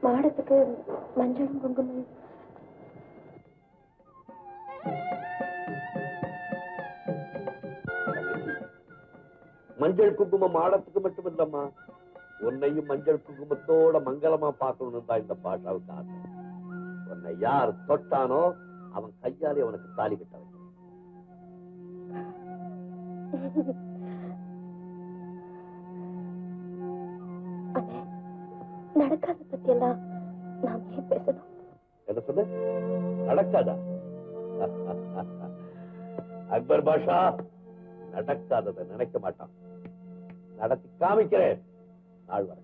மாடத்துக்கு மஞ்சளும் குங்குமம். மஞ்சள் குங்குமம் மாடத்துக்கு மட்டும் இல்லம்மா, உன்னையும் மஞ்சள் குங்குமத்தோட மங்களமா பார்க்கணும்னு தான் இந்த பாஷாவுக்கு ஆசை. உன்னை யார் தொட்டானோ அவன் கையாலே அவனுக்கு தாலி கட்ட வைக்க. நடக்காத பத்தி எல்லாம் நாம் ஏன் பேசணும்? என்ன சொன்ன? நடக்காதா? அக்பர் பாஷா நடக்காததை நினைக்க மாட்டான், நடத்தி காமிக்கிறேன். நாள் வர